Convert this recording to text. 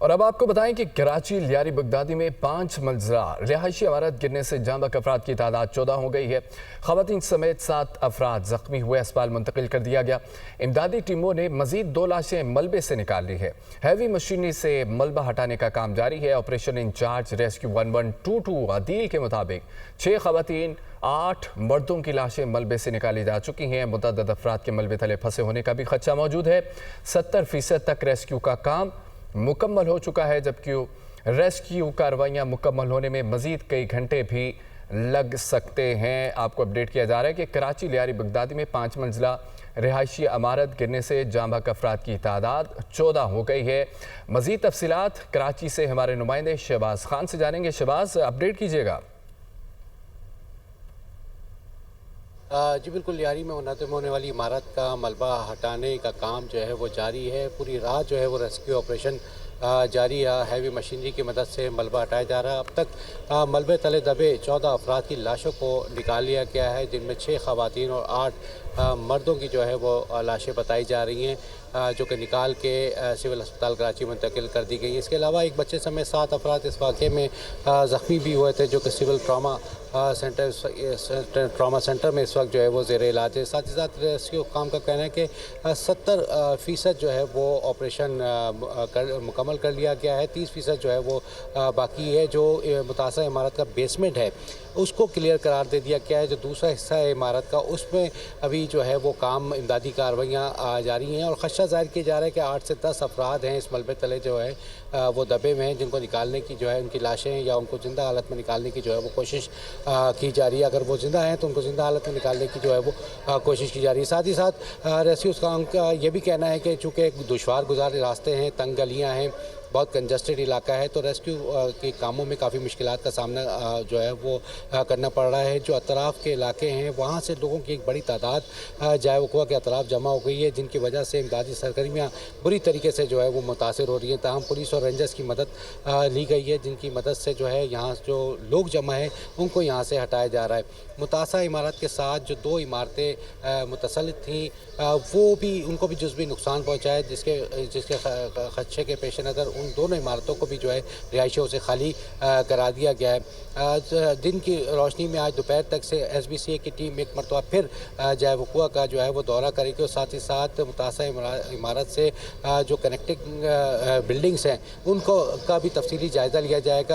और अब आपको बताएं कि कराची लियारी बगदादी में 5 मंजिला रिहायशी इमारत गिरने से जाँ बहक अफराद की तादाद 14 हो गई है। खवातीन समेत 7 अफराद जख्मी हुए, अस्पताल मुंतकिल कर दिया गया। इमदादी टीमों ने मजीद 2 लाशें मलबे से निकाल ली है। हैवी मशीनरी से मलबा हटाने का काम जारी है। ऑपरेशन इंचार्ज रेस्क्यू 1122 अदील के मुताबिक 6 खवातीन 8 मर्दों की लाशें मलबे से निकाली जा चुकी हैं। मुतअद्दिद अफराद के मलबे तले फंसे होने का भी खदशा मौजूद है। 70% तक रेस्क्यू का काम मुकम्मल हो चुका है, जबकि रेस्क्यू कार्रवाइयाँ मुकम्मल होने में मजीद कई घंटे भी लग सकते हैं। आपको अपडेट किया जा रहा है कि कराची लियारी बगदादी में 5 मंजिला रिहायशी इमारत गिरने से जाँ बहक अफराद की तादाद 14 हो गई है। मजीद तफसीलात कराची से हमारे नुमाइंदे शहबाज खान से जानेंगे। शहबाज, अपडेट कीजिएगा। जी बिल्कुल, लियारी में मुनहदम होने वाली इमारत का मलबा हटाने का काम जो है वो जारी है। पूरी रात जो है वो रेस्क्यू ऑपरेशन जारी है। हैवी मशीनरी की मदद से मलबा हटाया जा रहा है। अब तक मलबे तले दबे 14 अफराद की लाशों को निकाल लिया गया है, जिनमें 6 खवातीन और 8 मर्दों की जो है वो लाशें बताई जा रही हैं, जो कि निकाल के सिविल अस्पताल कराची मुंतकिल कर दी गई। इसके अलावा एक बच्चे समेत 7 अफराद इस वाक़े में ज़ख्मी भी हुए थे, जो कि सिविल ट्रामा सेंटर में इस वक्त जो है वो ज़ेर इलाज है। साथ ही साथ रेस्क्यू काम का कहना है कि 70% जो है वो ऑपरेशन मुकम्मल कर लिया गया है। 30% जो है वो बाकी है। जो मुतासर इमारत का बेसमेंट है उसको क्लियर करार दे दिया गया है। जो दूसरा हिस्सा है इमारत का, उसमें अभी जो है वो काम इमदादी कार्रवाइयाँ जारी हैं और ख़दशा ज़ाहिर किया जा रहा है कि 8 से 10 अफराद हैं इस मलबे तले जो है वो दबे हुए हैं, जिनको निकालने की जो है उनकी लाशें या उनको ज़िंदा हालत में निकालने की जो है वो कोशिश की जा रही है। अगर वो ज़िंदा हैं तो उनको ज़िंदा हालत में निकालने की जो है वो कोशिश की जा रही है। साथ ही साथ रेस्क्यू काम का ये भी कहना है कि चूँकि दुश्वार गुजार रास्ते हैं, तंग गलियाँ हैं, बहुत कंजस्टेड इलाका है, तो रेस्क्यू के कामों में काफ़ी मुश्किलात का सामना जो है वो करना पड़ रहा है। जो अतराफ़ के इलाके हैं वहाँ से लोगों की एक बड़ी तादाद जाए वक़ुआ के अतराफ़ जमा हो गई है, जिनकी वजह से इमदादी सरगर्मियाँ बुरी तरीके से जो है वो मुतासिर हो रही हैं। ताहम पुलिस और रेंजर्स की मदद ली गई है, जिनकी मदद से जो है यहाँ जो लोग जमा हैं उनको यहाँ से हटाया जा रहा है। मुतासर इमारत के साथ जो 2 इमारतें मुतसल्लित थीं वो भी, उनको भी जुज़वी नुकसान पहुँचा है, जिसके खदशे के पेश नज़र उन दोनों इमारतों को भी जो है रिहायशियों से खाली करा दिया गया है। दिन की रोशनी में आज दोपहर तक से SBCA की टीम एक मरतबा फिर जाए वक़ुआ का जो है वो दौरा करेगी और साथ ही साथ मुतासर इमारत से जो कनेक्टिंग बिल्डिंग्स हैं उनको का भी तफसीली जायज़ा लिया जाएगा।